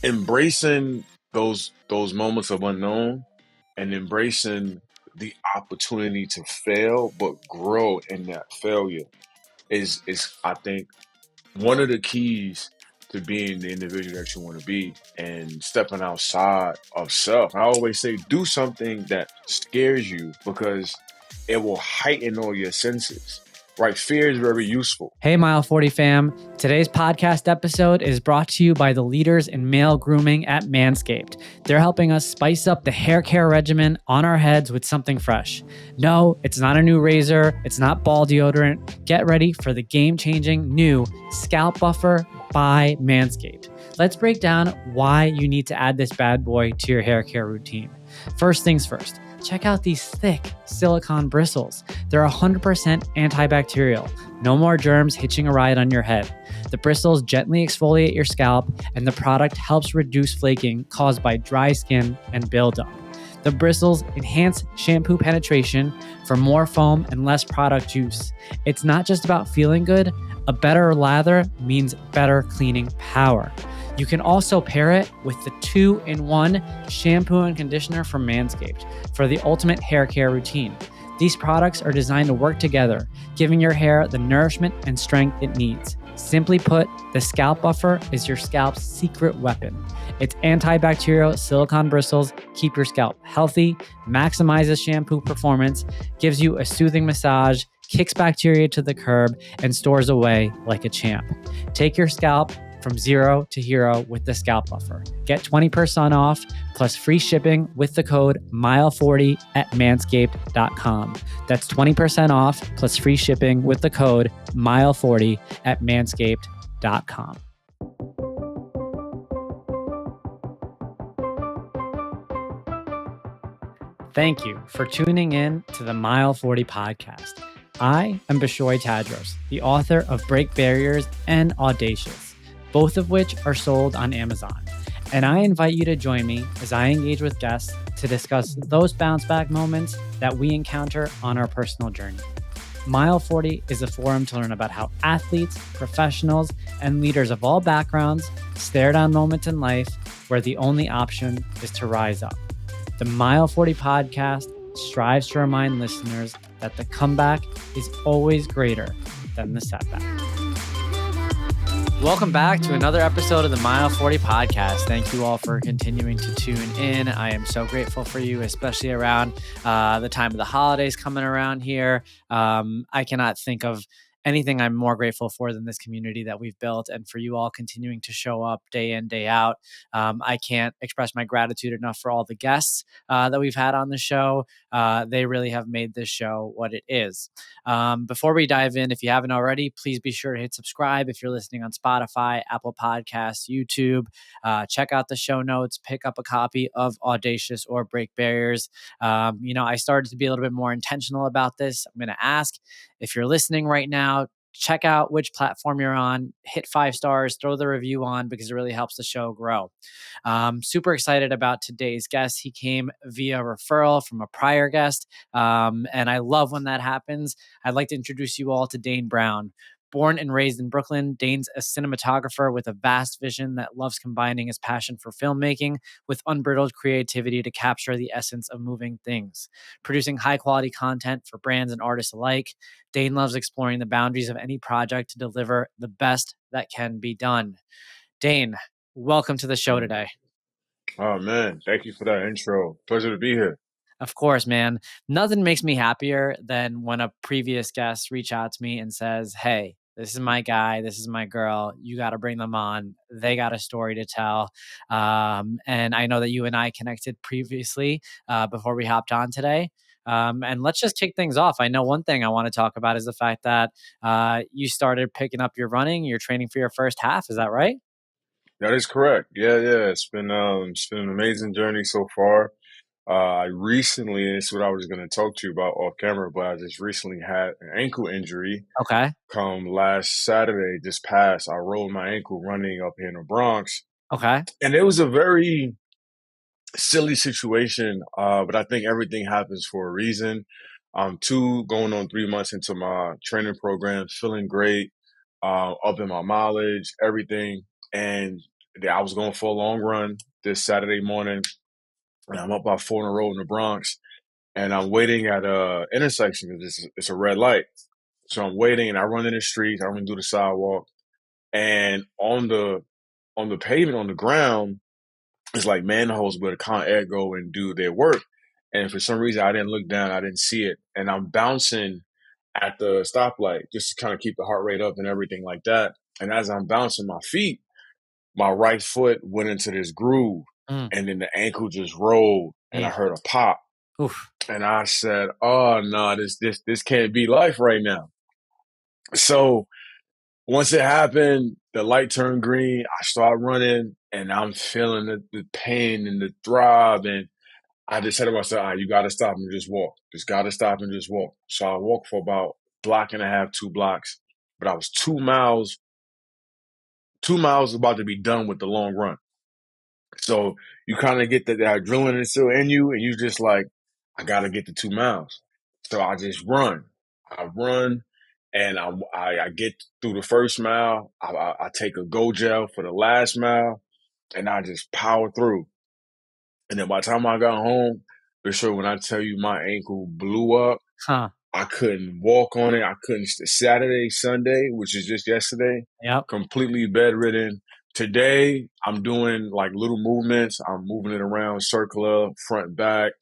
embracing those moments of unknown and embracing the opportunity to fail but grow in that failure is I think one of the keys to being the individual that you want to be and stepping outside of self. I always say do something that scares you because it will heighten all your senses. Right? Fear is very useful. Hey, Mile 40 fam. Today's podcast episode is brought to you by the leaders in male grooming at Manscaped. They're helping us spice up the hair care regimen on our heads with something fresh. No, it's not a new razor. It's not ball deodorant. Get ready for the game-changing new Scalp Buffer by Manscaped. Let's break down why you need to add this bad boy to your hair care routine. First things first. Check out these thick silicone bristles. They're 100% antibacterial. No more germs hitching a ride on your head. The bristles gently exfoliate your scalp, and the product helps reduce flaking caused by dry skin and buildup. The bristles enhance shampoo penetration for more foam and less product juice. It's not just about feeling good. A better lather means better cleaning power. You can also pair it with the 2-in-1 shampoo and conditioner from Manscaped for the ultimate hair care routine. These products are designed to work together, giving your hair the nourishment and strength it needs. Simply put, the Scalp Buffer is your scalp's secret weapon. Its antibacterial silicone bristles keep your scalp healthy, maximizes shampoo performance, gives you a soothing massage, kicks bacteria to the curb, and stores away like a champ. Take your scalp from zero to hero with the Scalp Buffer. Get 20% off plus free shipping with the code MILE40 at manscaped.com. That's 20% off plus free shipping with the code MILE40 at manscaped.com. Thank you for tuning in to the Mile 40 podcast. I am Bishoy Tadros, the author of Break Barriers and Audacious, both of which are sold on Amazon. And I invite you to join me as I engage with guests to discuss those bounce back moments that we encounter on our personal journey. Mile 40 is a forum to learn about how athletes, professionals, and leaders of all backgrounds stare down moments in life where the only option is to rise up. The Mile 40 podcast strives to remind listeners that the comeback is always greater than the setback. Welcome back to another episode of the Mile 40 podcast. Thank you all for continuing to tune in. I am so grateful for you, especially around the time of the holidays coming around here. I cannot think of anything I'm more grateful for than this community that we've built, and for you all continuing to show up day in, day out. I can't express my gratitude enough for all the guests that we've had on the show. They really have made this show what it is. Before we dive in, if you haven't already, please be sure to hit subscribe if you're listening on Spotify, Apple Podcasts, YouTube. Check out the show notes, pick up a copy of Audacious or Break Barriers. I started to be a little bit more intentional about this. I'm going to ask, if you're listening right now, check out which platform you're on, hit 5 stars, throw the review on because it really helps the show grow. Super excited about today's guest. He came via referral from a prior guest, and I love when that happens. I'd like to introduce you all to Dane Brown. Born and raised in Brooklyn, Dane's a cinematographer with a vast vision that loves combining his passion for filmmaking with unbridled creativity to capture the essence of moving things. Producing high-quality content for brands and artists alike, Dane loves exploring the boundaries of any project to deliver the best that can be done. Dane, welcome to the show today. Oh man, thank you for that intro. Pleasure to be here. Of course, man. Nothing makes me happier than when a previous guest reach out to me and says, hey, this is my guy, this is my girl, you got to bring them on. They got a story to tell. And I know that you and I connected previously before we hopped on today. And let's just kick things off. I know one thing I want to talk about is the fact that you started picking up your running, you're training for your first half. Is that right? That is correct. Yeah. It's been an amazing journey so far. I recently, and this is what I was going to talk to you about off camera, but I just recently had an ankle injury. Okay. Come last Saturday, just passed. I rolled my ankle running up here in the Bronx. Okay. And it was a very silly situation, but I think everything happens for a reason. I'm going on 3 months into my training program, feeling great, up in my mileage, everything. And I was going for a long run this Saturday morning, and I'm up by 4 in a row in the Bronx, and I'm waiting at a intersection because it's a red light. So I'm waiting, and I run in the street. I run through the sidewalk, and on the pavement on the ground, it's like manholes where the Con Air go and do their work. And for some reason, I didn't look down. I didn't see it, and I'm bouncing at the stoplight just to kind of keep the heart rate up and everything like that. And as I'm bouncing my feet, my right foot went into this groove, Mm, and then the ankle just rolled, and I man. heard a pop. Oof. And I said, "Oh no, this can't be life right now." So once it happened, the light turned green. I started running, and I'm feeling the pain and the throb. And I just said to myself, "All right, you got to stop and just walk. Just got to stop and just walk." So I walked for about block and a half, 2 blocks. But I was 2 miles, 2 miles about to be done with the long run. So you kind of get that adrenaline is still in you, and you just like, I got to get the 2 miles. So I just run. I run, and I get through the first mile. I take a go gel for the last mile, and I just power through. And then by the time I got home, for sure, when I tell you my ankle blew up, Huh. I couldn't walk on it. I couldn't. Saturday, Sunday, which is just yesterday, Yep. completely bedridden. Today, I'm doing like little movements. I'm moving it around, circular, front, back,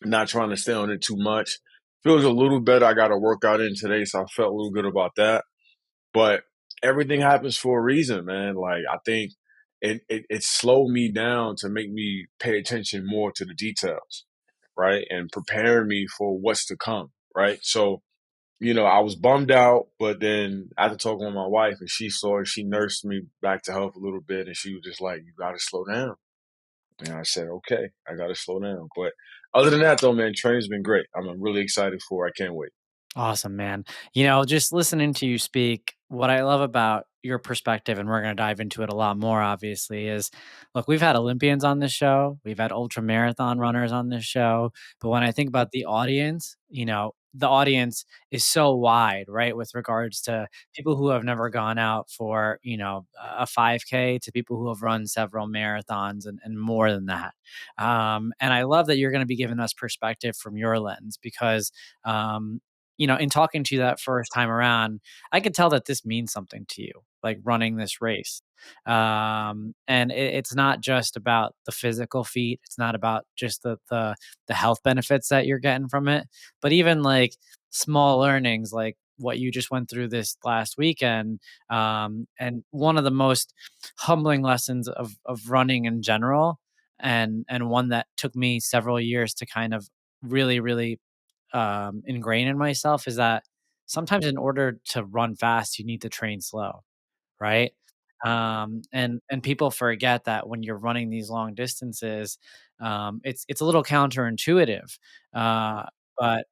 not trying to stay on it too much. Feels a little better. I got a workout in today, so I felt a little good about that. But everything happens for a reason, man. Like I think it slowed me down to make me pay attention more to the details, right? And preparing me for what's to come, right? So, I was bummed out, but then after talking with my wife and she saw it, she nursed me back to health a little bit and she was just like, you gotta slow down. And I said, okay, I gotta slow down. But other than that though, man, training's been great. I'm really excited for it. I can't wait. Awesome, man. Just listening to you speak, what I love about your perspective, and we're going to dive into it a lot more, obviously, is look, we've had Olympians on this show, we've had ultra marathon runners on this show. But when I think about the audience, the audience is so wide, right? With regards to people who have never gone out for, a 5K to people who have run several marathons and more than that. And I love that you're going to be giving us perspective from your lens because, in talking to you that first time around, I could tell that this means something to you, like running this race. And it's not just about the physical feat. It's not about just the health benefits that you're getting from it, but even like small learnings, like what you just went through this last weekend. And one of the most humbling lessons of running in general, and one that took me several years to kind of really, really ingrain in myself is that sometimes in order to run fast, you need to train slow, right? And people forget that when you're running these long distances, it's a little counterintuitive, uh, but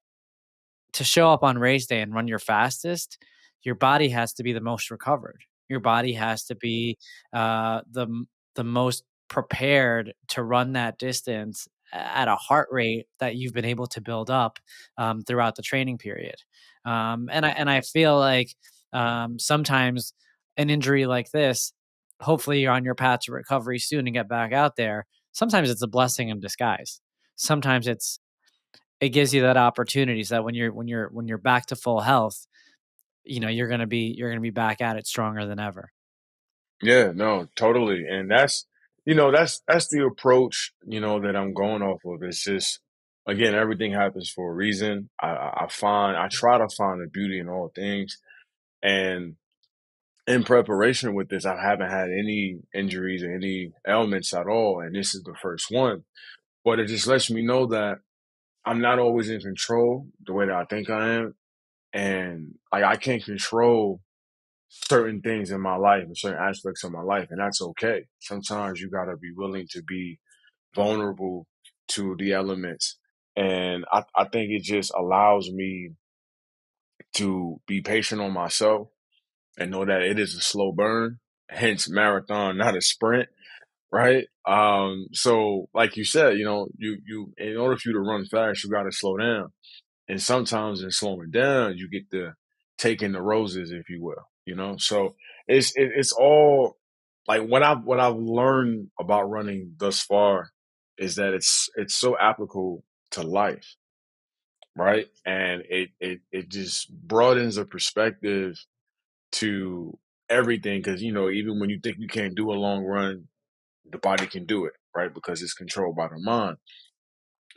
to show up on race day and run your fastest, your body has to be the most recovered. Your body has to be the most prepared to run that distance at a heart rate that you've been able to build up throughout the training period. And I feel like sometimes an injury like this, hopefully you're on your path to recovery soon and get back out there. Sometimes it's a blessing in disguise. Sometimes it gives you that opportunity so that when you're back to full health, you're gonna be back at it stronger than ever. Yeah, no, totally. And that's the approach, that I'm going off of. It's just again, everything happens for a reason. I try to find the beauty in all things. And in preparation with this, I haven't had any injuries or any ailments at all. And this is the first one. But it just lets me know that I'm not always in control the way that I think I am. And like I can't control certain things in my life and certain aspects of my life, and that's okay. Sometimes you gotta be willing to be vulnerable to the elements. And I think it just allows me to be patient on myself and know that it is a slow burn, hence marathon, not a sprint, right? So like you said, you in order for you to run fast, you gotta slow down. And sometimes in slowing down, you get to take in the roses, if you will. So it's all. like what I've learned about running thus far is that it's so applicable to life, right? And it just broadens the perspective to everything because even when you think you can't do a long run, the body can do it, right? Because it's controlled by the mind,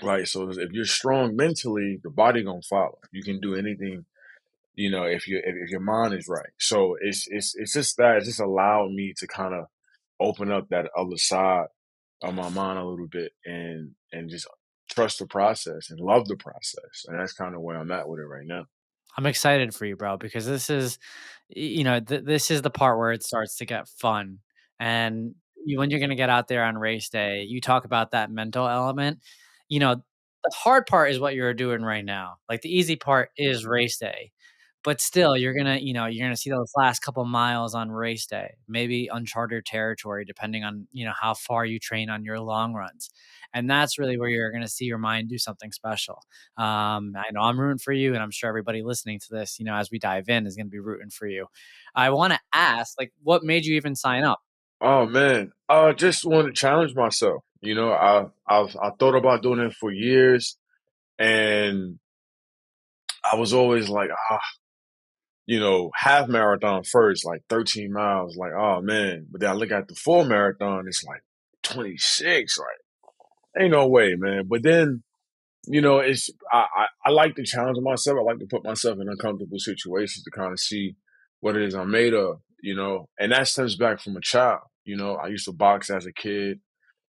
right? So if you're strong mentally, the body gonna follow. You can do anything, if your mind is right. So it's just that it's just allowed me to kind of open up that other side of my mind a little bit and just trust the process and love the process. And that's kind of where I'm at with it right now. I'm excited for you, bro, because this is, this is the part where it starts to get fun. And when you're going to get out there on race day, you talk about that mental element. The hard part is what you're doing right now. Like the easy part is race day. But still, you're gonna see those last couple miles on race day, maybe uncharted territory, depending on how far you train on your long runs, and that's really where you're gonna see your mind do something special. I know I'm rooting for you, and I'm sure everybody listening to this, as we dive in, is gonna be rooting for you. I want to ask, like, what made you even sign up? Oh man, I just want to challenge myself. I thought about doing it for years, and I was always like, half marathon first, like 13 miles, like, oh man. But then I look at the full marathon, it's like 26, like, ain't no way, man. But then, I like to challenge myself. I like to put myself in uncomfortable situations to kind of see what it is I'm made of, and that stems back from a child. I used to box as a kid,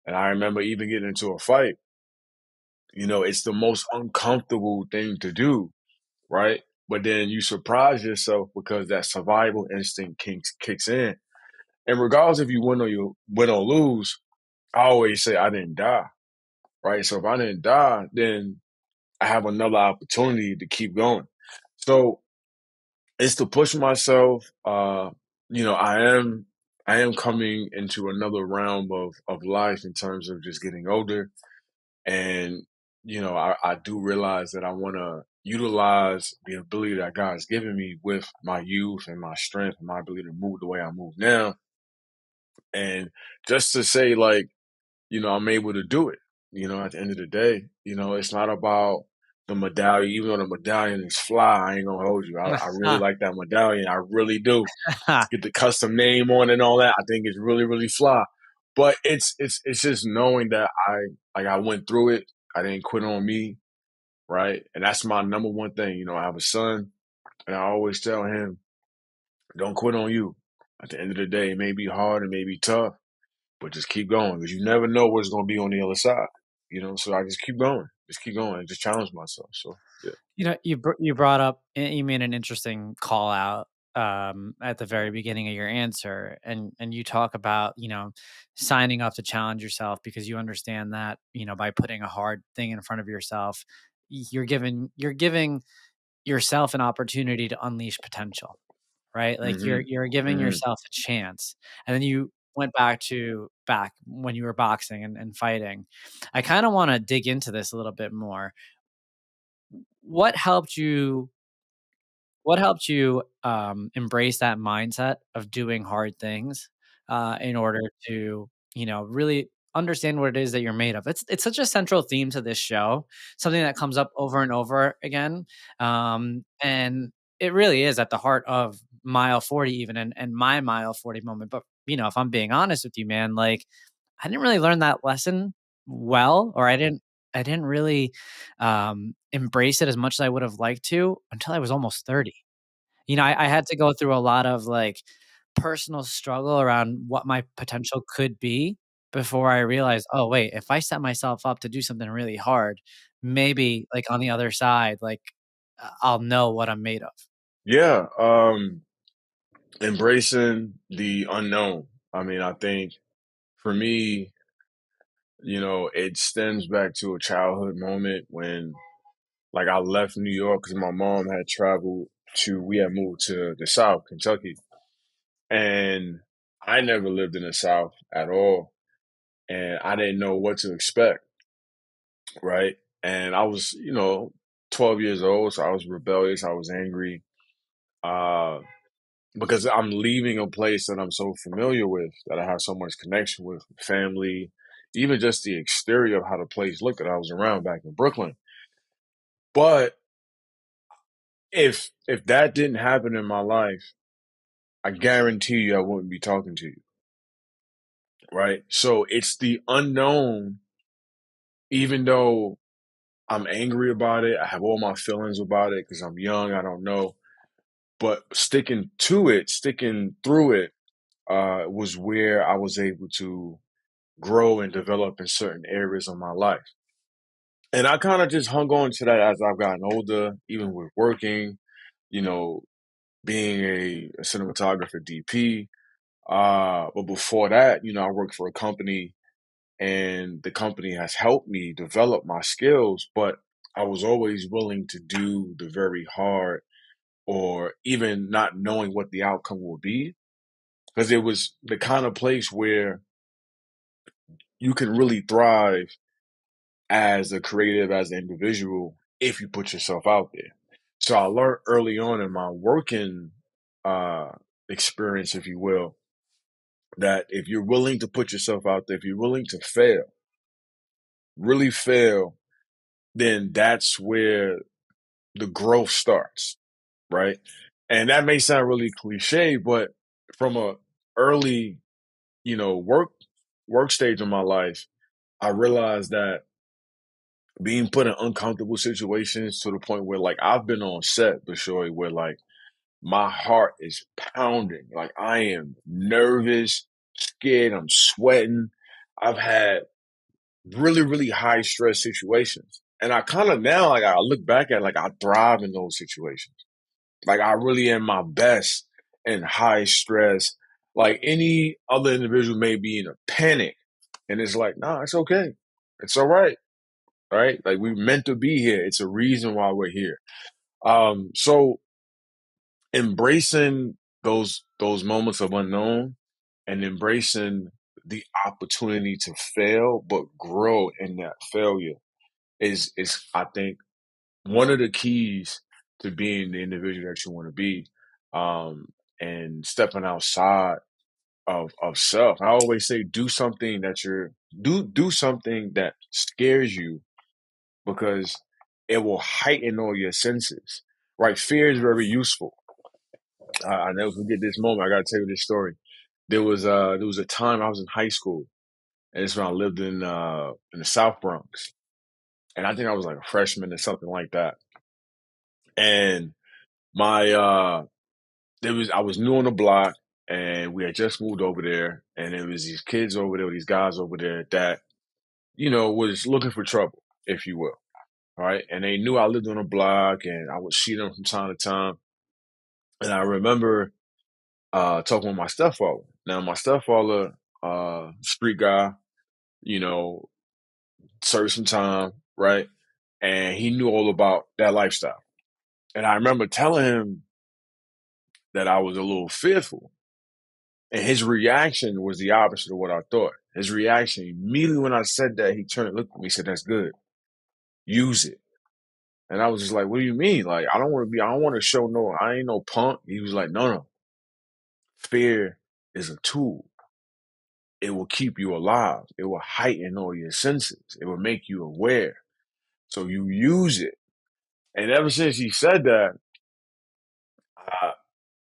and I remember even getting into a fight. It's the most uncomfortable thing to do, right? But then you surprise yourself because that survival instinct kicks in. And regardless if you win or lose, I always say I didn't die, right? So if I didn't die, then I have another opportunity to keep going. So it's to push myself. I am coming into another realm of life in terms of just getting older. And, I do realize that I want to utilize the ability that God's given me with my youth and my strength and my ability to move the way I move now. And just to say, like, I'm able to do it, at the end of the day, it's not about the medallion, even though the medallion is fly. I ain't gonna hold you. I really like that medallion. I really do. Get the custom name on it and all that. I think it's really, really fly. But it's just knowing that I went through it. I didn't quit on me, right? And that's my number one thing. I have a son, and I always tell him, don't quit on you. At the end of the day, it may be hard, it may be tough, but just keep going because you never know what's going to be on the other side. So I just keep going, and just challenge myself. So yeah. You brought up, you made an interesting call out at the very beginning of your answer, and you talk about signing up to challenge yourself because you understand that by putting a hard thing in front of yourself, you're giving yourself an opportunity to unleash potential, right? Like you're Hmm. you're giving Hmm. yourself a chance, and then you went back when you were boxing and fighting. I kind of want to dig into this a little bit more. What helped you embrace that mindset of doing hard things, in order to, really understand what it is that you're made of? It's such a central theme to this show, something that comes up over and over again, and it really is at the heart of mile 40 even, and my mile 40 moment. But, if I'm being honest with you, man, like, I didn't really learn that lesson well, or I didn't really, embrace it as much as I would have liked to until I was almost 30. I had to go through a lot of, like, personal struggle around what my potential could be before I realized, "Oh, wait, if I set myself up to do something really hard, maybe, like, on the other side, like, I'll know what I'm made of." Yeah. Embracing the unknown. I mean, I think for me, it stems back to a childhood moment when, like, I left New York because my mom had traveled we had moved to the South, Kentucky, and I never lived in the South at all, and I didn't know what to expect, right? And I was, 12 years old, so I was rebellious, I was angry, uh, because I'm leaving a place that I'm so familiar with, that I have so much connection with, family, even just the exterior of how the place looked that I was around back in Brooklyn. But if that didn't happen in my life, I guarantee you I wouldn't be talking to you, right? So it's the unknown, even though I'm angry about it, I have all my feelings about it because I'm young, I don't know. But sticking to it, sticking through it, was where I was able to grow and develop in certain areas of my life. And I kind of just hung on to that as I've gotten older, even with working, you know, being a cinematographer DP. But before that, I worked for a company, and the company has helped me develop my skills, but I was always willing to do the very hard, or even not knowing what the outcome will be, because it was the kind of place where you can really thrive as a creative, as an individual, if you put yourself out there. So I learned early on in my working uh, experience, if you will, that if you're willing to put yourself out there, if you're willing to fail, really fail, then that's where the growth starts, right? And that may sound really cliche, but from a early, work stage of my life, I realized that being put in uncomfortable situations to the point where, like, I've been on set, Bishoy, where like my heart is pounding, like I am nervous, scared, I'm sweating. I've had really, really high stress situations. And I kind of now, like, I look back at, like, I thrive in those situations. Like, I really am my best in high stress. Like, any other individual may be in a panic. And it's like, nah, it's okay. It's all right. Right? Like, we're meant to be here. It's a reason why we're here. So embracing those moments of unknown, and embracing the opportunity to fail but grow in that failure is I think one of the keys to being the individual that you want to be, and stepping outside of self. I always say do something do something that scares you, because it will heighten all your senses. Right? Fear is very useful. I never forget this moment. I gotta tell you this story. There was a time I was in high school, and it's when I lived in the South Bronx, and I think I was like a freshman or something like that. And my there was I was new on the block, and we had just moved over there, and there was these kids over there, these guys over there that was looking for trouble, if you will, right? And they knew I lived on the block, and I would see them from time to time. And I remember talking with my stepfather. Now, my stepfather, street guy, you know, served some time, right? And he knew all about that lifestyle. And I remember telling him that I was a little fearful. And his reaction was the opposite of what I thought. His reaction immediately when I said that, he turned and looked at me and said, "That's good. Use it." And I was just like, "What do you mean? Like, I don't want to show I ain't no punk." He was like, "No, no. Fear is a tool. It will keep you alive. It will heighten all your senses. It will make you aware. So you use it." And ever since he said that, I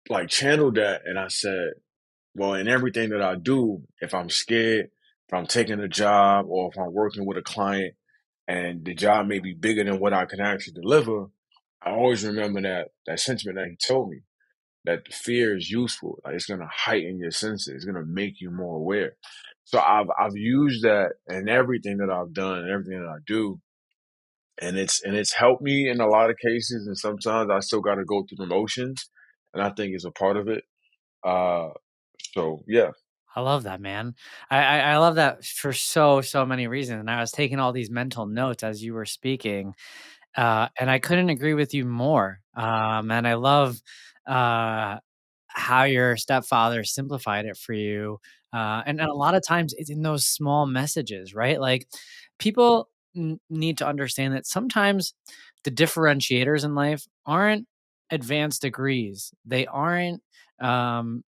like channeled that, and I said, well, in everything that I do, if I'm scared, if I'm taking a job, or if I'm working with a client and the job may be bigger than what I can actually deliver, I always remember that sentiment that he told me, that the fear is useful. Like, it's gonna heighten your senses. It's gonna make you more aware. So I've used that in everything that I've done and everything that I do. And it's helped me in a lot of cases, and sometimes I still gotta go through the motions, and I think it's a part of it. Uh so yeah. I love that, man. I love that for so many reasons. And I was taking all these mental notes as you were speaking, and I couldn't agree with you more. And I love uh, how your stepfather simplified it for you. And a lot of times it's in those small messages, right? Like people need to understand that sometimes the differentiators in life aren't advanced degrees. They aren't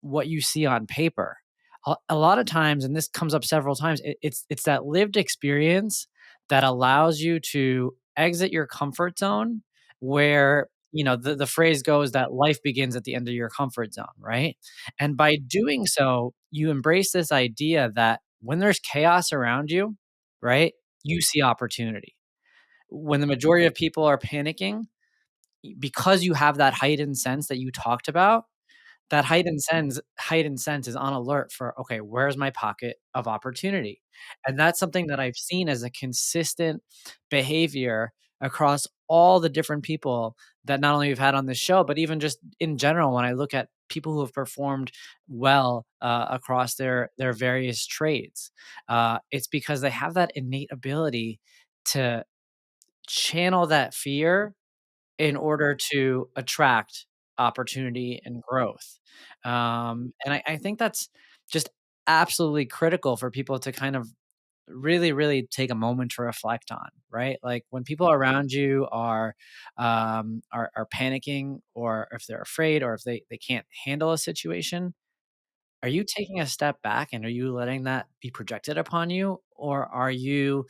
what you see on paper. A lot of times, and this comes up several times, it's that lived experience that allows you to exit your comfort zone where, the phrase goes that life begins at the end of your comfort zone, right? And by doing so, you embrace this idea that when there's chaos around you, right, you see opportunity. When the majority of people are panicking, because you have that heightened sense that you talked about, that heightened sense is on alert for, okay, where's my pocket of opportunity? And that's something that I've seen as a consistent behavior across all the different people that not only we've had on this show, but even just in general, when I look at people who have performed well across their various trades, it's because they have that innate ability to channel that fear in order to attract opportunity and growth. And I think that's just absolutely critical for people to kind of really, really take a moment to reflect on, right? Like when people around you are panicking, or if they're afraid, or if they can't handle a situation, are you taking a step back and are you letting that be projected upon you? Or are you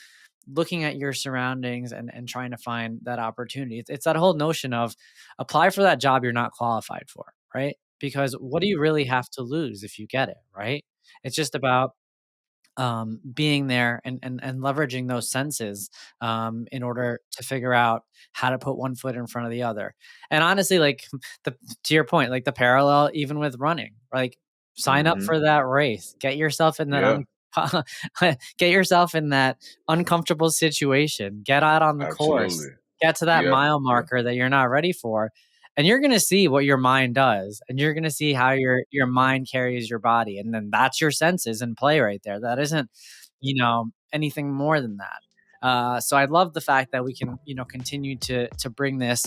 looking at your surroundings and trying to find that opportunity? It's that whole notion of apply for that job you're not qualified for, right? Because what do you really have to lose if you get it, right? It's just about being there and leveraging those senses in order to figure out how to put one foot in front of the other. And honestly, like the to your point, like the parallel even with running, like sign up Hmm. for that race, get yourself in that Yeah, get yourself in that uncomfortable situation, get out on the course, absolutely. get to that Yeah, mile yeah. marker that you're not ready for. And you're gonna see what your mind does, and you're gonna see how your mind carries your body, and then that's your senses in play right there. That isn't, anything more than that. So I love the fact that we can, continue to bring this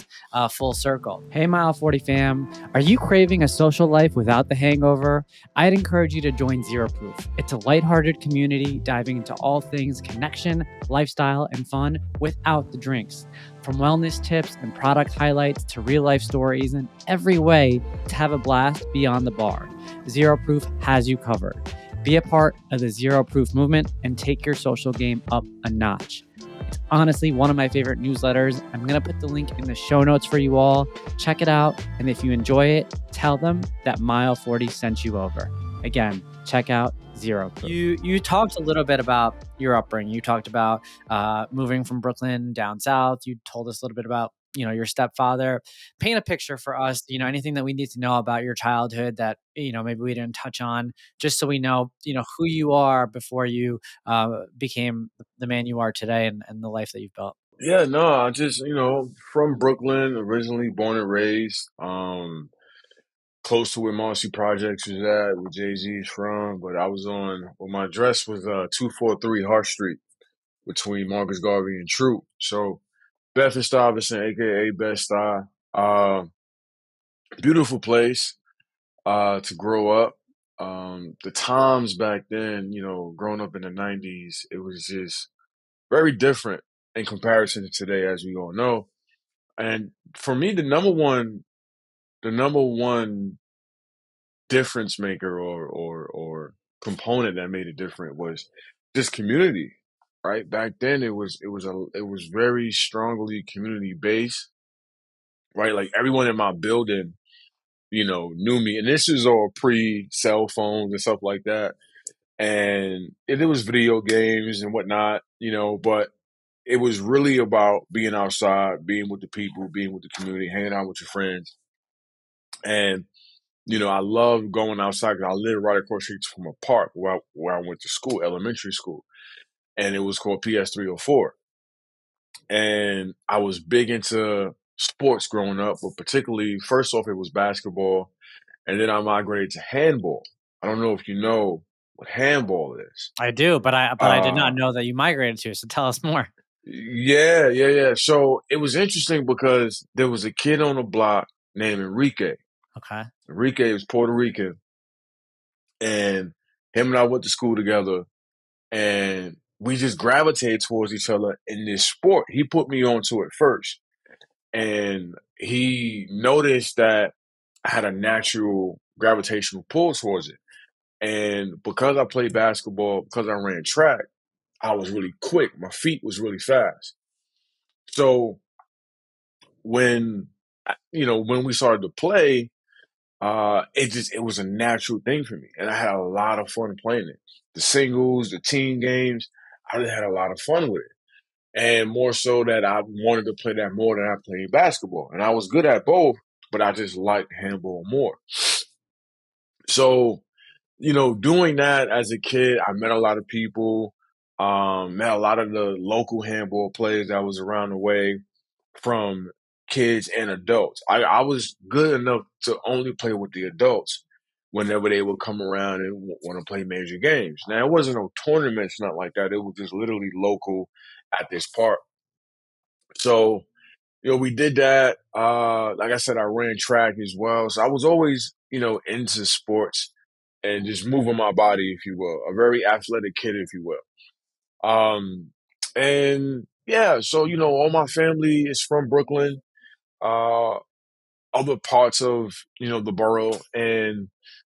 full circle. Hey, Mile 40 fam, are you craving a social life without the hangover? I'd encourage you to join Zero Proof. It's a lighthearted community diving into all things connection, lifestyle, and fun without the drinks. From wellness tips and product highlights to real life stories, and every way to have a blast beyond the bar, Zero Proof has you covered. Be a part of the Zero Proof movement and take your social game up a notch. It's honestly one of my favorite newsletters. I'm going to put the link in the show notes for you all. Check it out. And if you enjoy it, tell them that Mile 40 sent you over. Again, check out Zero Proof. You talked a little bit about your upbringing. You talked about moving from Brooklyn down south. You told us a little bit about your stepfather. Paint a picture for us. Anything that we need to know about your childhood that maybe we didn't touch on, just so we know who you are before you became the man you are today, and the life that you've built. Yeah, no, I just, from Brooklyn, originally born and raised, close to where Marcy Projects is at, where Jay-Z is from, but I was well, my address was 243 Hart Street between Marcus Garvey and Troop. So, Bedford-Stuyvesant, aka Bed-Stuy. Beautiful place to grow up. The times back then, growing up in the 90s, it was just very different in comparison to today, as we all know. And for me, the number one difference maker or component that made it different was just community. Right back then, it was very strongly community based. Right, like everyone in my building, knew me, and this is all pre cell phones and stuff like that. And it was video games and whatnot, but it was really about being outside, being with the people, being with the community, hanging out with your friends. And, I love going outside because I live right across the street from a park where I went to school, elementary school. And it was called PS 304. And I was big into sports growing up, but particularly, first off, it was basketball. And then I migrated to handball. I don't know if you know what handball is. I do, but I did not Uh, know that you migrated to. So tell us more. Yeah, yeah, yeah. So it was interesting because there was a kid on the block named Enrique. Okay. Enrique was Puerto Rican, and him and I went to school together, and we just gravitated towards each other in this sport. He put me onto it first, and he noticed that I had a natural gravitational pull towards it. And because I played basketball, because I ran track, I was really quick. My feet was really fast. So when when we started to play, it was a natural thing for me, and I had a lot of fun playing it. The singles, the team games, I just had a lot of fun with it, and more so that I wanted to play that more than I played basketball, and I was good at both, but I just liked handball more. So doing that as a kid, I met a lot of people, met a lot of the local handball players that was around the way from kids and adults. I was good enough to only play with the adults whenever they would come around and want to play major games. Now, it wasn't no tournaments, not like that. It was just literally local at this park. So, we did that. Like I said, I ran track as well. So I was always, into sports and just moving my body, if you will, a very athletic kid, if you will. And yeah, so, all my family is from Brooklyn, uh, other parts of, the borough. And,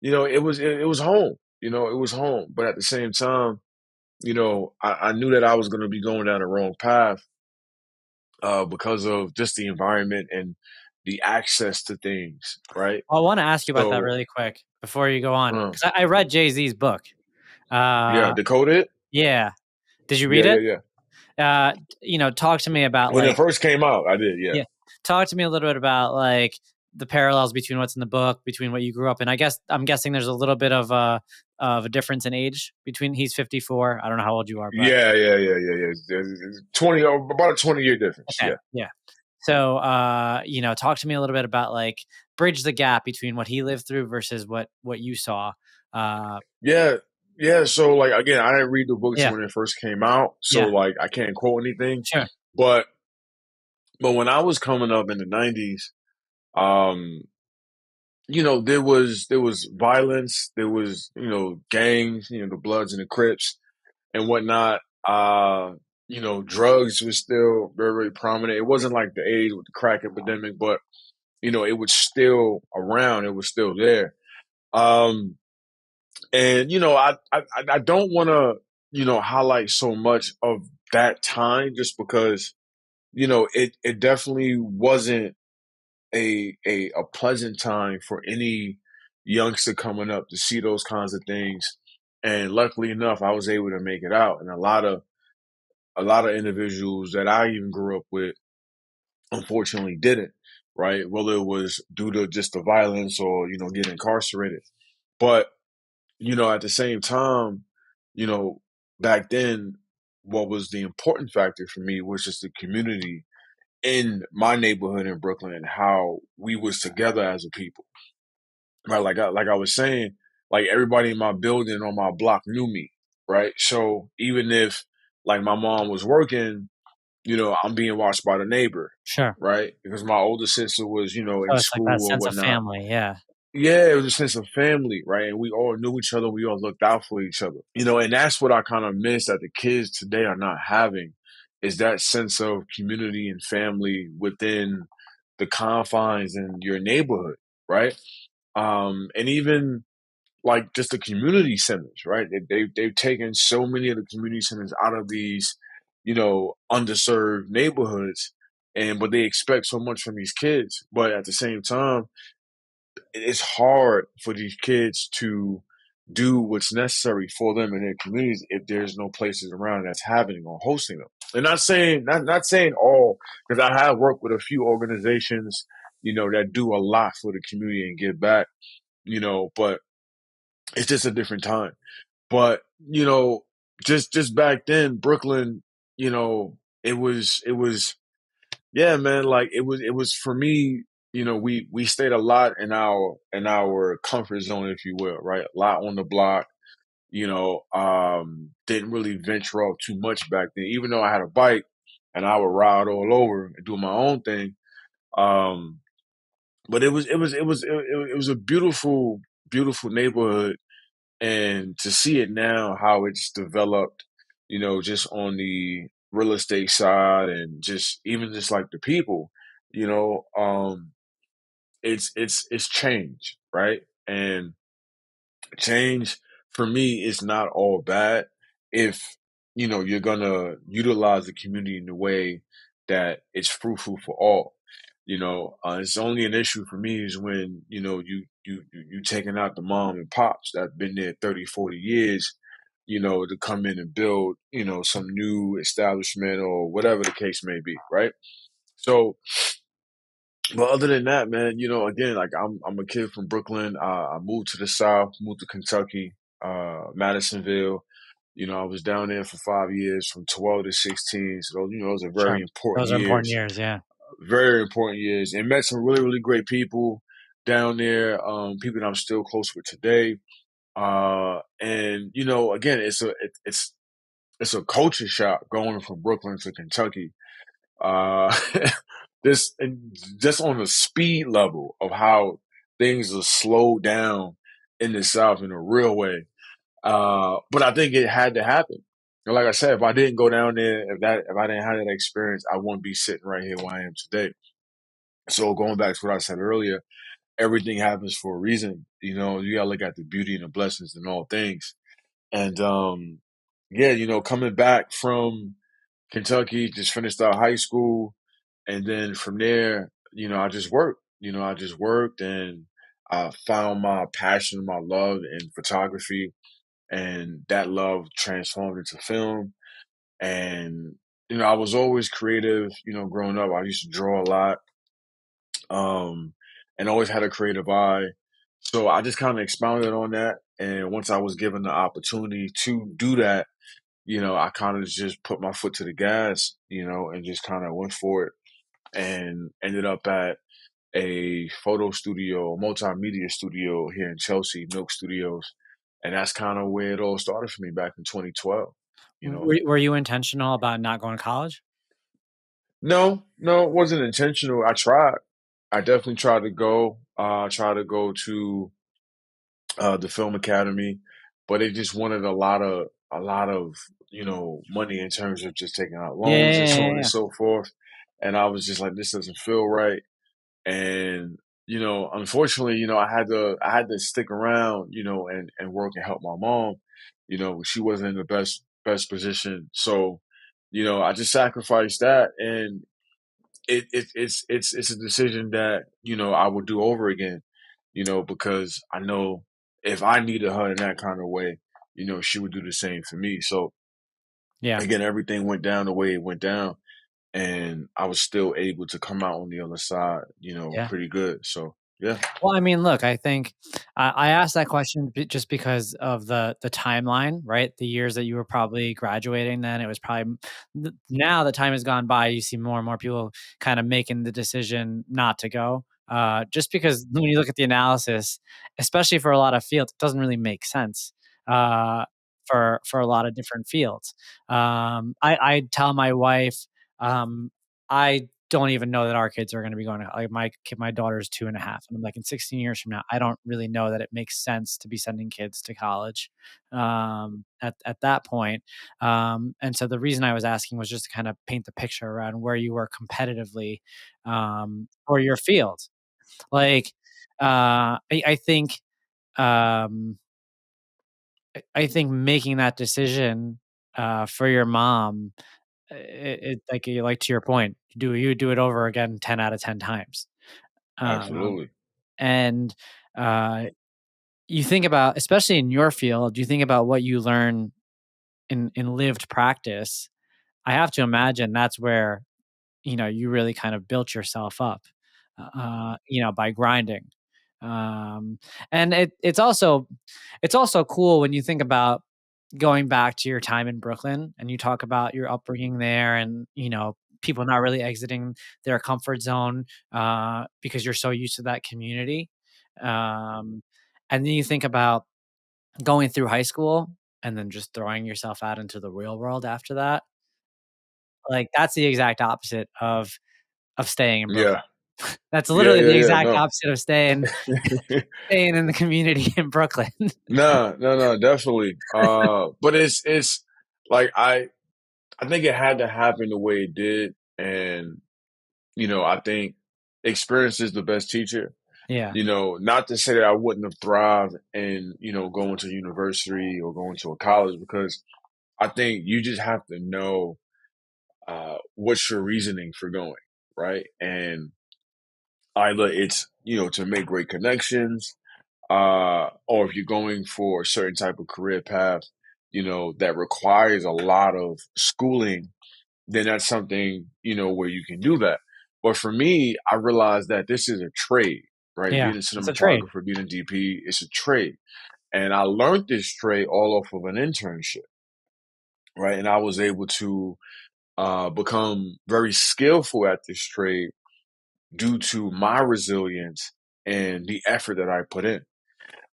it was home, it was home. But at the same time, I knew that I was going to be going down the wrong path, because of just the environment and the access to things, right? I want to ask you about that So, really quick before you go on, uh, because I read Jay-Z's book. yeah, Uh, Decoded. yeah. Did you Yeah, read yeah, it? yeah. Talk to me about When it like, first came out, I did. Yeah, yeah, talk to me a little bit about like the parallels between what's in the book, between what you grew up in. I'm guessing there's a little bit of a difference in age between he's 54. I don't know how old you are, but yeah, yeah, yeah, yeah, yeah. There's 20, about a 20-year difference. okay, Yeah, yeah. So, talk to me a little bit about like bridge the gap between what he lived through versus what you saw. Uh, yeah, yeah. So, like, again, I didn't read the books yeah, when it first came out, so yeah, like I can't quote anything. sure, But when I was coming up in the '90s, um, there was violence, there was gangs, the Bloods and the Crips and whatnot. Drugs was still very, very prominent. It wasn't like the AIDS with the crack epidemic, but it was still around. It was still there. Um, and I don't want to highlight so much of that time just because it definitely wasn't a pleasant time for any youngster coming up to see those kinds of things. And luckily enough, I was able to make it out. And a lot of individuals that I even grew up with, unfortunately, didn't. Right, whether it was due to just the violence or getting incarcerated. But at the same time, you know, back then, what was the important factor for me was just the community in my neighborhood in Brooklyn and how we was together as a people. Right, like I was saying, like everybody in my building on my block knew me. Right, so even if like my mom was working, I'm being watched by the neighbor. sure. Right, because my older sister was So in it's like that school or sense of whatnot. family. Yeah, Yeah, it was a sense of family, right? And we all knew each other. We all looked out for each other. And that's what I kind of miss that the kids today are not having is that sense of community and family within the confines in your neighborhood, right? And even like just the community centers, right? They've taken so many of the community centers out of these, underserved neighborhoods, and but they expect so much from these kids. But at the same time, it's hard for these kids to do what's necessary for them in their communities if there's no places around that's having or hosting them. And not saying all, because I have worked with a few organizations, that do a lot for the community and give back, but it's just a different time. But, just back then, Brooklyn, it was yeah, man, like it was for me, we stayed a lot in our comfort zone, if you will, right? A lot on the block, didn't really venture off too much back then, even though I had a bike and I would ride all over and do my own thing. Um, but it was a beautiful, beautiful neighborhood, and to see it now, how it's developed, just on the real estate side and just even just like the people, it's change, right? And change for me is not all bad if you're gonna utilize the community in a way that it's fruitful for all. It's only an issue for me is when you taking out the mom and pops that been there 30, 40 years, to come in and build some new establishment or whatever the case may be, right? So, but other than that, man, again, like I'm a kid from Brooklyn. I moved to the South, moved to Kentucky, Madisonville. I was down there for 5 years, from 12 to 16. So those are Sure. very important Those are important years, years. Yeah. very important years, and met some really, really great people down there. People that I'm still close with today. And again, it's a culture shock going from Brooklyn to Kentucky. Uh, this and just on the speed level of how things are slowed down in the South in a real way. But I think it had to happen. Like I said, if I didn't go down there, if I didn't have that experience, I wouldn't be sitting right here where I am today. So going back to what I said earlier, everything happens for a reason. You gotta look at the beauty and the blessings in all things. And yeah, coming back from Kentucky, just finished out high school, and then from there, I just worked. I just worked, and I found my passion, my love in photography, and that love transformed into film. And I was always creative. Growing up, I used to draw a lot, um, and always had a creative eye. So I just kind of expounded on that. And once I was given the opportunity to do that, I kind of just put my foot to the gas, and just kind of went for it, and ended up at a photo studio, multimedia studio here in Chelsea, Milk Studios. And that's kind of where it all started for me back in 2012, you know. Were you intentional about not going to college? No, no, it wasn't intentional. I tried. I definitely tried to go. Try to go to the film academy, but it just wanted a lot of money in terms of just taking out Yeah, loans and yeah, so yeah, on and yeah. so forth. And I was just like, this doesn't feel right. And unfortunately, I had to stick around, and work and help my mom. She wasn't in the best position, so I just sacrificed that, and it's a decision that I would do over again, because I know if I needed her in that kind of way, she would do the same for me. So Yeah. again, everything went down the way it went down, and I was still able to come out on the other side, Yeah. pretty good. So yeah, Well, I mean, look, I think I asked that question just because of the timeline, right? The years that you were probably graduating, then it was probably now the time has gone by. You see more and more people kind of making the decision not to go, just because when you look at the analysis, especially for a lot of fields, it doesn't really make sense. Uh, for a lot of different fields, I tell my wife, I don't even know that our kids are gonna be going to like, my daughter's 2.5, and I'm like, "In 16 years from now, I don't really know that it makes sense to be sending kids to college," at that point, and so the reason I was asking was just to kind of paint the picture around where you were competitively, for your field. Like, I think, um, I think making that decision, for your mom, like to your point, you would do it over again 10 out of 10 times. Um, absolutely. and, uh, you think about especially in your field, you think about what you learn in lived practice. I have to imagine that's where, you really kind of built yourself up, by grinding. Um, and it's also cool when you think about going back to your time in Brooklyn and you talk about your upbringing there and, people not really exiting their comfort zone, because you're so used to that community. Um, and then you think about going through high school and then just throwing yourself out into the real world after that. Like, that's the exact opposite of staying in Brooklyn. Yeah, That's yeah, literally yeah, the yeah. exact No, opposite of staying in the community in Brooklyn. no, no, no, definitely. But it's like I think it had to happen the way it did, and I think experience is the best teacher. Yeah. Not to say that I wouldn't have thrived in, going to university or going to a college, because I think you just have to know what's your reasoning for going, right? And either it's, to make great connections, or if you're going for a certain type of career path, that requires a lot of schooling, then that's something, where you can do that. But for me, I realized that this is a trade, right? Yeah. Being a It's a trade. cinematographer, being a DP, it's a trade. And I learned this trade all off of an internship, right? And I was able to become very skillful at this trade due to my resilience and the effort that I put in.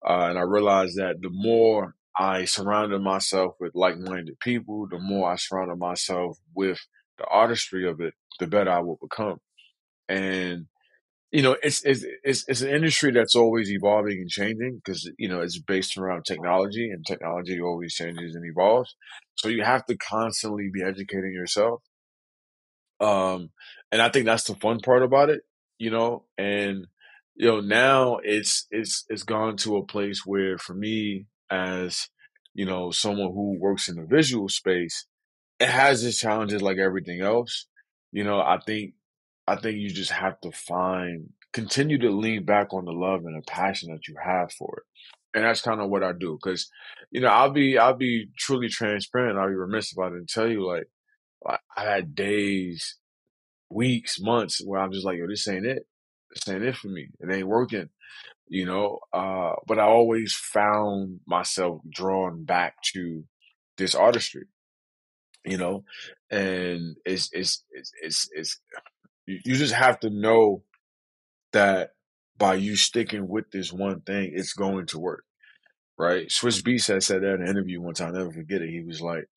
And I realized that the more I surrounded myself with like-minded people, the more I surrounded myself with the artistry of it, the better I will become. And it's an industry that's always evolving and changing, because it's based around technology, and technology always changes and evolves. So you have to constantly be educating yourself. Um, and I think that's the fun part about it, and now it's gone to a place where, for me, as someone who works in the visual space, it has its challenges like everything else. I think you just have to continue to lean back on the love and the passion that you have for it. And that's kind of what I do. Cause, I'll be truly transparent. I'll be remiss if I didn't tell you, like, I had days, weeks, months where I'm just like, yo, this ain't it. This ain't it for me. It ain't working, but I always found myself drawn back to this artistry, you know, and it's you just have to know that by you sticking with this one thing, it's going to work, right? Swiss Beats had said that in an interview one time. I'll never forget it. He was like,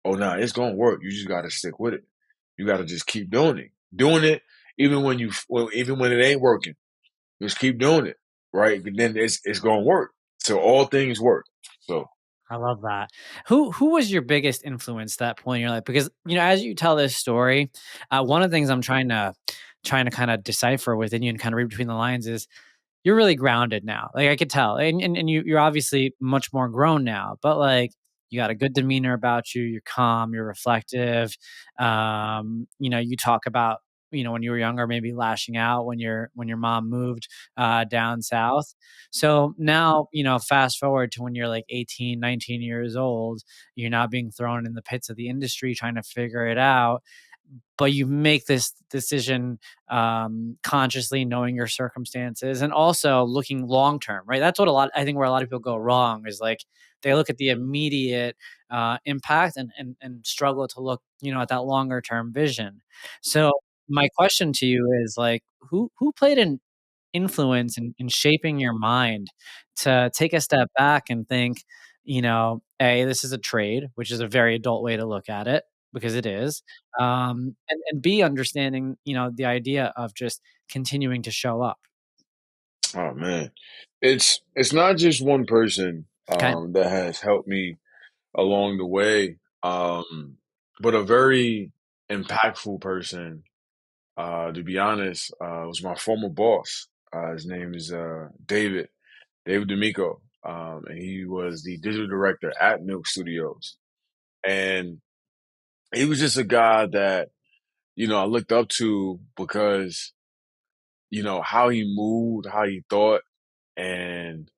"Oh, nah, it's gonna work. You just gotta stick with it. You gotta just keep doing it, even when even when it ain't working. Just keep doing it, right? But then it's gonna work. So all things work. So, I love that. Who was your biggest influence at that point in your life? Because as you tell this story, one of the things I'm trying to kind of decipher within you and kind of read between the lines is you're really grounded now. Like I could tell, and you're obviously much more grown now. But like you got a good demeanor about you. You're calm. You're reflective. You talk about when you were younger, maybe lashing out when your mom moved down south. So now fast forward to when you're like 18, 19 years old. You're now being thrown in the pits of the industry, trying to figure it out, but you make this decision consciously, knowing your circumstances and also looking long term, right? That's what I think where a lot of people go wrong is like they look at the immediate impact and struggle to look at that longer term vision. So my question to you is like who played an influence in shaping your mind to take a step back and think, A, this is a trade, which is a very adult way to look at it because it is. And B, understanding, the idea of just continuing to show up. oh man, it's not just one person Okay. that has helped me along the way, but a very impactful person. To be honest, was my former boss. His name is David D'Amico, and he was the digital director at Milk Studios. And he was just a guy that I looked up to because how he moved, how he thought, and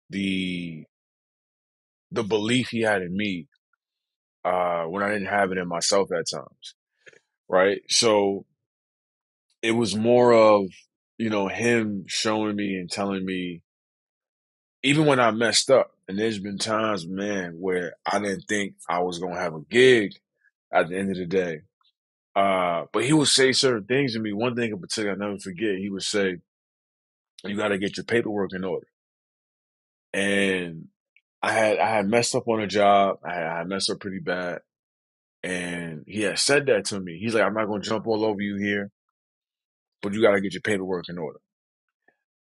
the the belief he had in me when I didn't have it in myself at times, right? So it was more of him showing me and telling me, even when I messed up. And there's been times, man, where I didn't think I was gonna have a gig at the end of the day. But he would say certain things to me. One thing in particular I never forget, he would say, "You got to get your paperwork in order." And I had messed up on a job. I had messed up pretty bad, and he had said that to me. He's like, "I'm not gonna jump all over you here, but you got to get your paperwork in order."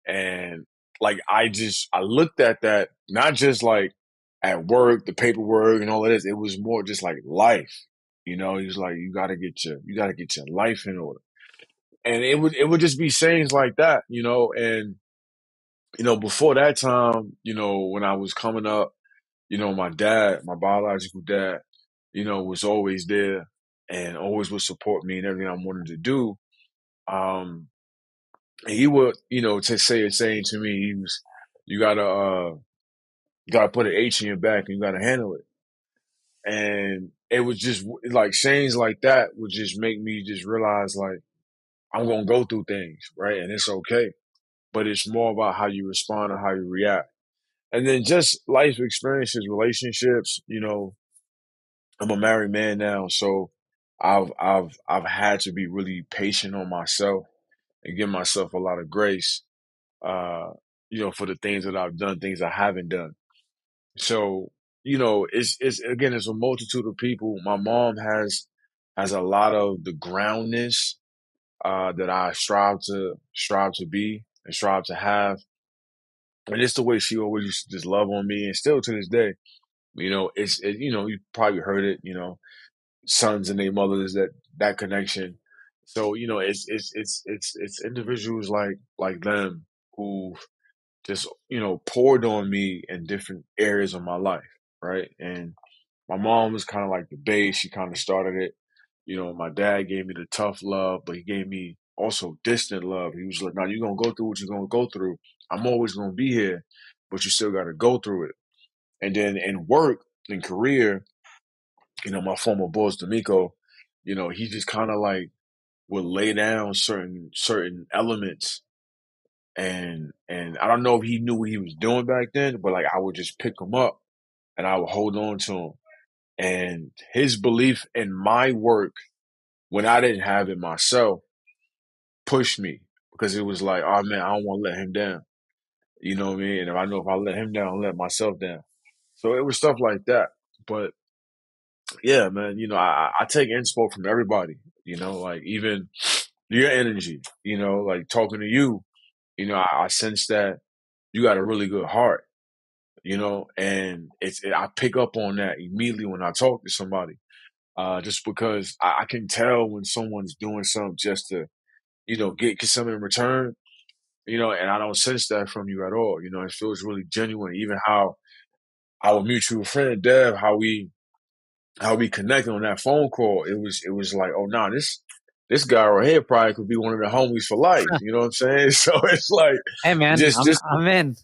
And like I looked at that not just like at work, the paperwork and all of this. It was more just like life. He was like, you gotta get your life in order. And it would just be sayings like that, and before that time, when I was coming up, my dad, my biological dad, was always there and always would support me in everything I wanted to do. Um, and he would, to say a saying to me, he was, you gotta put an H in your back and you gotta handle it. And it was just like sayings like that would just make me just realize like I'm gonna go through things, right? And it's okay. But it's more about how you respond and how you react. And then just life experiences, relationships, I'm a married man now, so I've had to be really patient on myself and give myself a lot of grace, uh, for the things that I've done, things I haven't done. So, it's again, it's a multitude of people. My mom has a lot of the groundness that I strive to be and strive to have. And it's the way she always used to just love on me, and still to this day, you probably heard it, sons and their mothers, that connection. So it's individuals like them who just poured on me in different areas of my life, right? And my mom was kind of like the base. She kind of started it. My dad gave me the tough love, but he gave me also distant love. He was like, "No, you're gonna go through what you're gonna go through. I'm always gonna be here, but you still got to go through it." And then in work and career, my former boss D'Amico, he just kind of like would lay down certain elements, and I don't know if he knew what he was doing back then, but like I would just pick him up and I would hold on to him. And his belief in my work when I didn't have it myself pushed me because it was like, oh man, I don't want to let him down. You know what I mean? And if I know if I let him down, I'll let myself down. So it was stuff like that. But yeah, man, I take inspo from everybody, like even your energy, like talking to you, I sense that you got a really good heart, and I pick up on that immediately when I talk to somebody, just because I can tell when someone's doing something just to, get something in return, and I don't sense that from you at all. It feels really genuine. Even how our mutual friend Dev, how we connected on that phone call, it was like, oh nah, this guy right here probably could be one of the homies for life. You know what I'm saying? So it's like Hey man, just I'm just I'm in.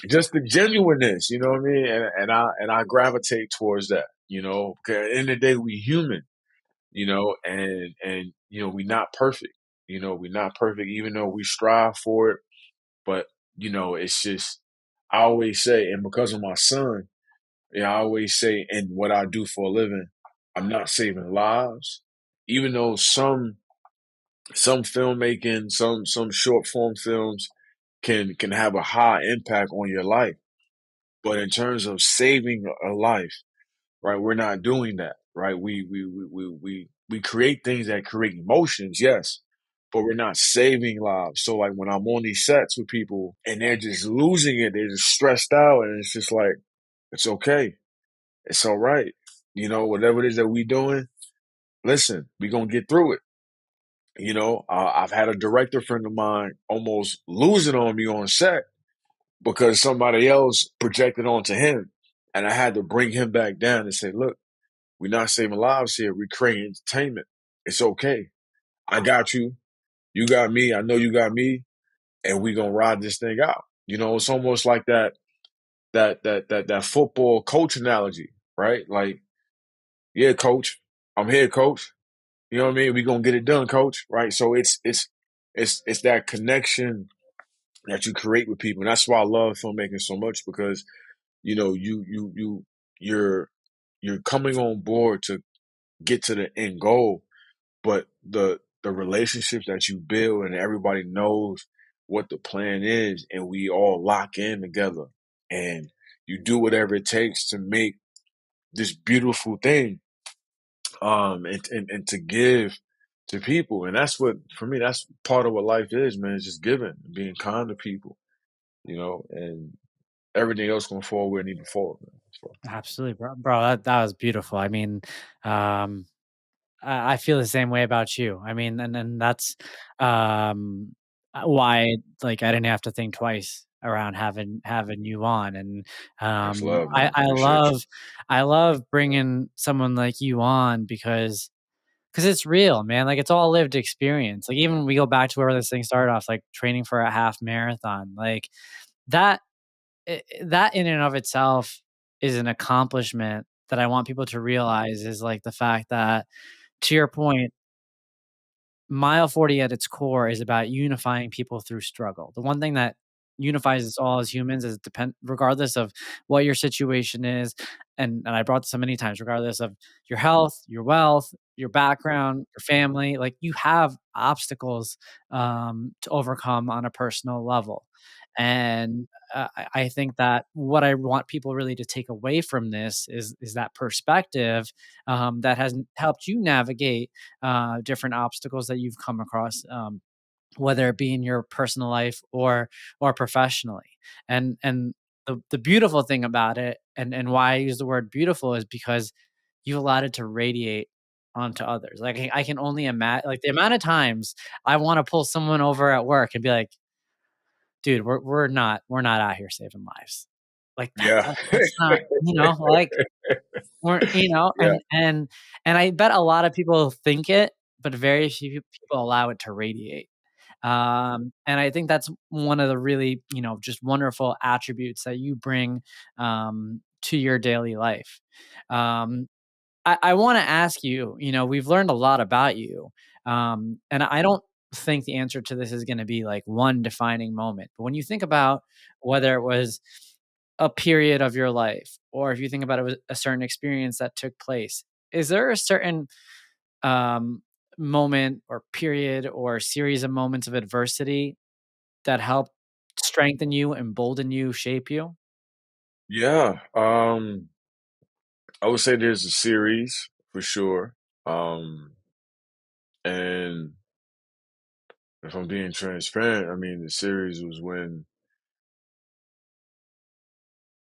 just the genuineness, you know what I mean? And I gravitate towards that, because at the end of the day we human, and we not perfect. We're not perfect even though we strive for it. But, it's just I always say, and because of my son, I always say, and what I do for a living, I'm not saving lives. Even though some filmmaking, some short form films can have a high impact on your life. But in terms of saving a life, right, we're not doing that, right? We create things that create emotions, yes, but we're not saving lives. So like when I'm on these sets with people and they're just losing it, they're just stressed out, and it's just like it's okay, it's all right, whatever it is that we doing. Listen, we gonna get through it. I've had a director friend of mine almost lose it on me on set because somebody else projected onto him. And I had to bring him back down and say, look, we're not saving lives here. We're creating entertainment. It's okay. I got you. You got me. I know you got me. And we gonna ride this thing out. It's almost like that football coach analogy, right? Like, yeah, coach, I'm here, coach. You know what I mean? We gonna get it done, coach. Right? So it's that connection that you create with people. And that's why I love filmmaking so much because you're you're coming on board to get to the end goal, but the relationships that you build and everybody knows what the plan is, and we all lock in together, and you do whatever it takes to make this beautiful thing, and to give to people. And that's what, for me, that's part of what life is, man. It's just giving, being kind to people, and everything else gonna fall where it need to fall, man. So, Absolutely, bro. That was beautiful. I mean, um, I feel the same way about you. I mean, and that's, um, why, like, I didn't have to think twice around having you on, and, Much love, I man. I Appreciate you. love I love bringing someone like you on because it's real, man, like, it's all lived experience. Like, even we go back to where this thing started off, like, training for a half marathon, like, that that in and of itself is an accomplishment that I want people to realize is, like, the fact that, to your point, Mile 40 at its core is about unifying people through struggle. The one thing that unifies us all as humans is regardless of what your situation is, and I brought this up many times, regardless of your health, your wealth, your background, your family, like you have obstacles to overcome on a personal level. And I think that what I want people really to take away from this is that perspective that has helped you navigate different obstacles that you've come across, whether it be in your personal life or professionally. And the beautiful thing about it, and why I use the word beautiful, is because you allowed it to radiate onto others. Like I can only imagine, like the amount of times I want to pull someone over at work and be like, "Dude, we're not out here saving lives." Like Yeah. that's not, like or, Yeah. and I bet a lot of people think it, but very few people allow it to radiate. And I think that's one of the really, just wonderful attributes that you bring to your daily life. Um, I want to ask you, we've learned a lot about you. And I don't think the answer to this is going to be like one defining moment. But when you think about whether it was a period of your life, or if you think about it was a certain experience that took place, is there a certain um, moment or period or series of moments of adversity that helped strengthen you, embolden you, shape you? Yeah. I would say there's a series for sure. Um, and if I'm being transparent, I mean, the series was when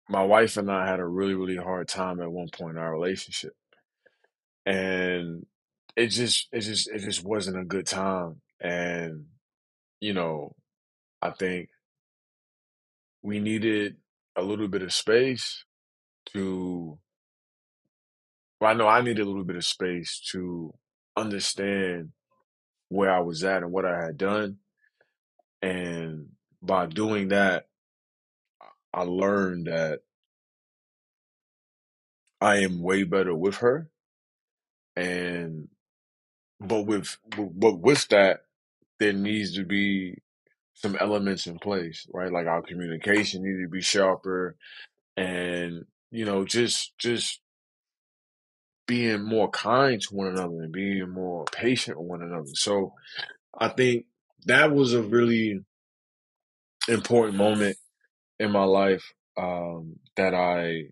my wife and I had a really, really hard time at one point in our relationship. And it just wasn't a good time. And, you know, I think we needed a little bit of space to, well, I know I needed a little bit of space to understand where I was at and what I had done. And by doing that, I learned that I am way better with her. And but with that, there needs to be some elements in place, right? Like our communication needed to be sharper, and just being more kind to one another and being more patient with one another. So I think that was a really important moment in my life, that I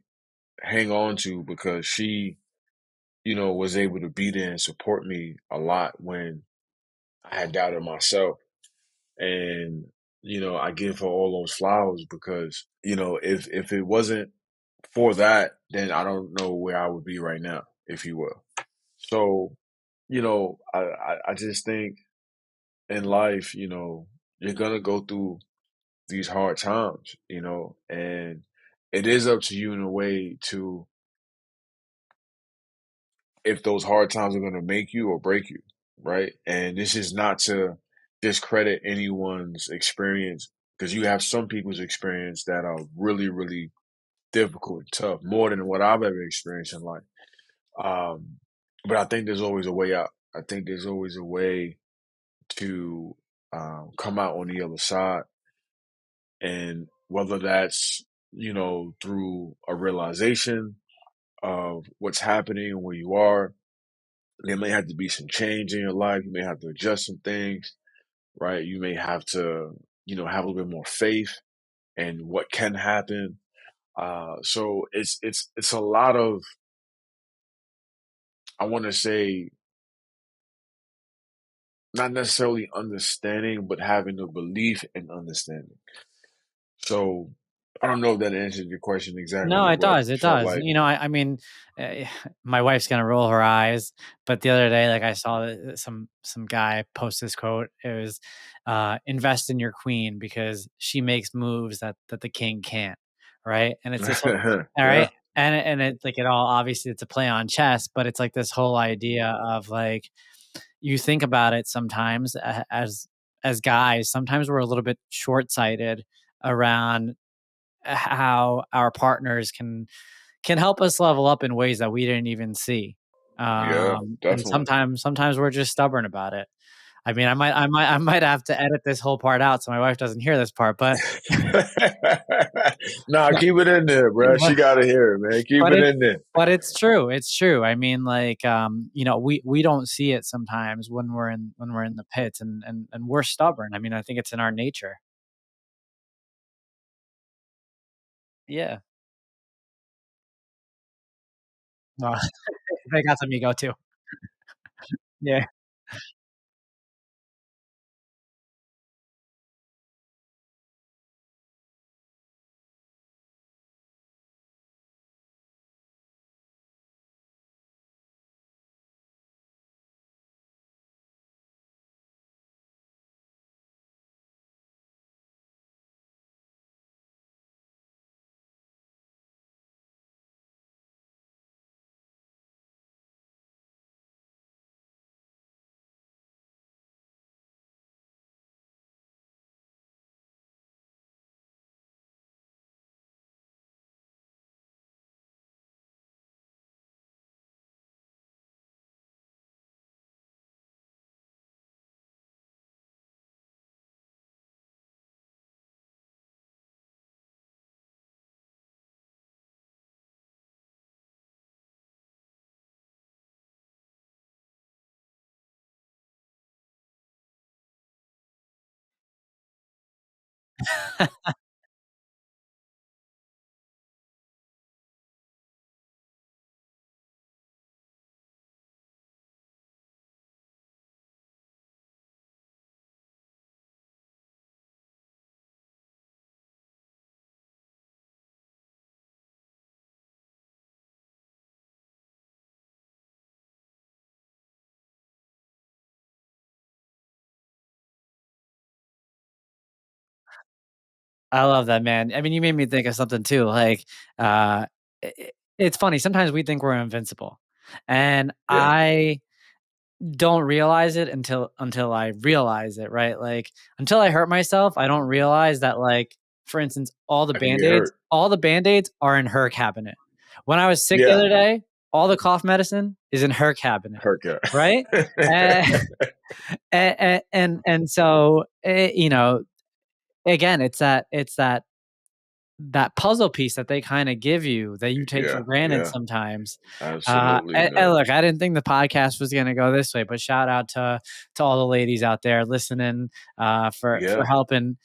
hang on to because she, was able to be there and support me a lot when I had doubted myself. And, I give her all those flowers because, if it wasn't for that, then I don't know where I would be right now, if you will. So, I just think in life, you're gonna go through these hard times, and it is up to you in a way to, if those hard times are gonna make you or break you, right? And this is not to discredit anyone's experience because you have some people's experience that are really, really difficult and tough, more than what I've ever experienced in life. Um, but I think there's always a way out. I think there's always a way to come out on the other side. And whether that's, through a realization of what's happening and where you are, there may have to be some change in your life. You may have to adjust some things, right? You may have to, have a little bit more faith in what can happen. So it's a lot of, I want to say, not necessarily understanding, but having a belief in understanding. So I don't know if that answered your question No, exactly, it but does, it felt does. like You know, I mean, eh, my wife's gonna roll her eyes, but the other day, like, I saw that some guy post this quote. It was, "Invest in your queen because she makes moves that the king can't," right? And it's this whole yeah, alright? And it's like, it all obviously, it's a play on chess, but it's like this whole idea of, like, you think about it sometimes as guys, sometimes we're a little bit short-sighted around how our partners can help us level up in ways that we didn't even see. yeah, And definitely. sometimes we're just stubborn about it. I mean, I might have to edit this whole part out so my wife doesn't hear this part, but Nah, but keep it in there, bro. She but gotta hear it, man. Keep but it it's in there. but it's true. It's true. I mean, like, you know, we don't see it sometimes when we're in the pits, and we're stubborn. I mean, I think it's in our nature. Yeah. No, they got some ego too. Yeah. I love that, man. I mean, you made me think of something too. Like, it's funny. Sometimes we think we're invincible, and Yeah, I don't realize it until I realize it. Right? Like, until I hurt myself, I don't realize that. Like, for instance, I can get hurt. all the band-aids are in her cabinet. When I was sick the Yeah, other day, all the cough medicine is in her cabinet. hurt cat. Right? And and so, you know, again, it's that puzzle piece that they kinda give you that you take for Yeah, granted yeah, sometimes. absolutely, And man. look, I didn't think the podcast was gonna go this way, but shout out to all the ladies out there listening, for Yeah, helping,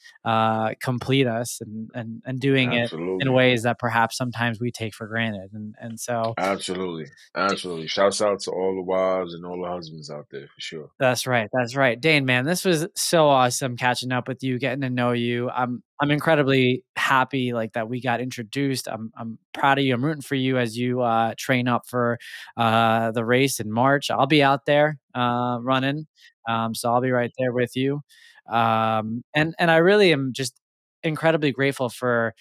complete us and doing it in absolutely, ways that perhaps sometimes we take for granted, and so absolutely, absolutely. Shouts out to all the wives and all the husbands out there for sure. That's right, that's right. Dane, man, this was so awesome catching up with you, getting to know you. I'm incredibly happy, like, that we got introduced. I'm proud of you. I'm rooting for you as you, train up for, the race in March. I'll be out there, running, so I'll be right there with you. And I really am just incredibly grateful for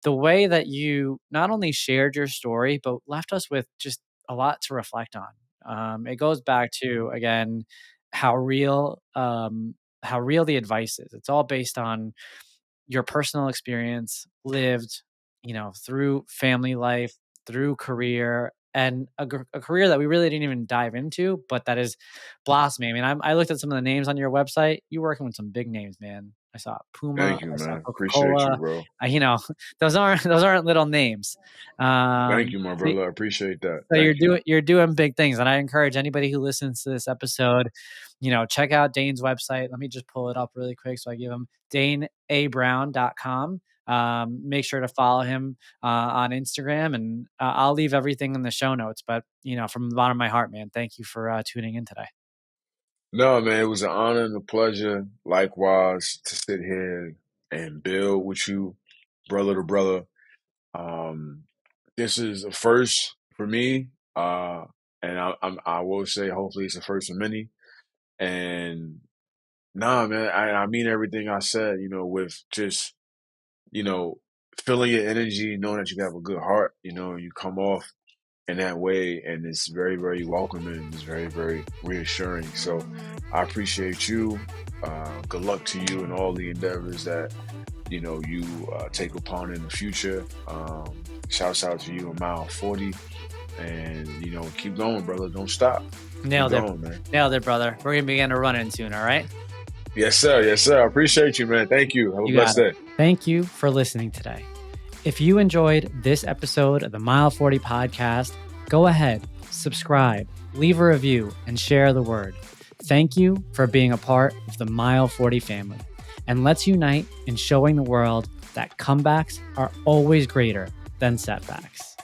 the way that you not only shared your story, but left us with just a lot to reflect on. It goes back to, again, how real how real the advice is. It's all based on your personal experience lived, you know, through family life, through career, and a career that we really didn't even dive into, but that is blossoming. I mean, I looked at some of the names on your website. You're working with some big names, man. I saw Puma, Thank you, I saw man. Coca Appreciate you, Cola. bro. You know, those aren't little names. Thank you, my So brother. I appreciate that. so Thank you. you're doing big things, and I encourage anybody who listens to this episode, you know, check out Dane's website. Let me just pull it up really quick so I give him daneabrown.com. Make sure to follow him on Instagram, and I'll leave everything in the show notes. But, you know, from the bottom of my heart, man, thank you for tuning in today. No, man, it was an honor and a pleasure. Likewise, to sit here and build with you, brother to brother. This is a first for me, and I will say hopefully it's a first for many. And nah, man, I mean everything I said. With just you know feeling your energy, knowing that you have a good heart. You come off in that way, and it's very, very welcoming. It's very, very reassuring. So I appreciate you. Good luck to you and all the endeavors that you take upon in the future. Shouts out to you and Mile 40, and keep going, brother. Don't stop. Keep Nailed it. going, man. Nailed it, brother. We're going to begin to run in soon, all right? Yes, sir. Yes, sir. I appreciate you, man. Thank you. Have a blessed day. Thank you for listening today. If you enjoyed this episode of the Mile 40 podcast, go ahead, subscribe, leave a review, and share the word. Thank you for being a part of the Mile 40 family. And let's unite in showing the world that comebacks are always greater than setbacks.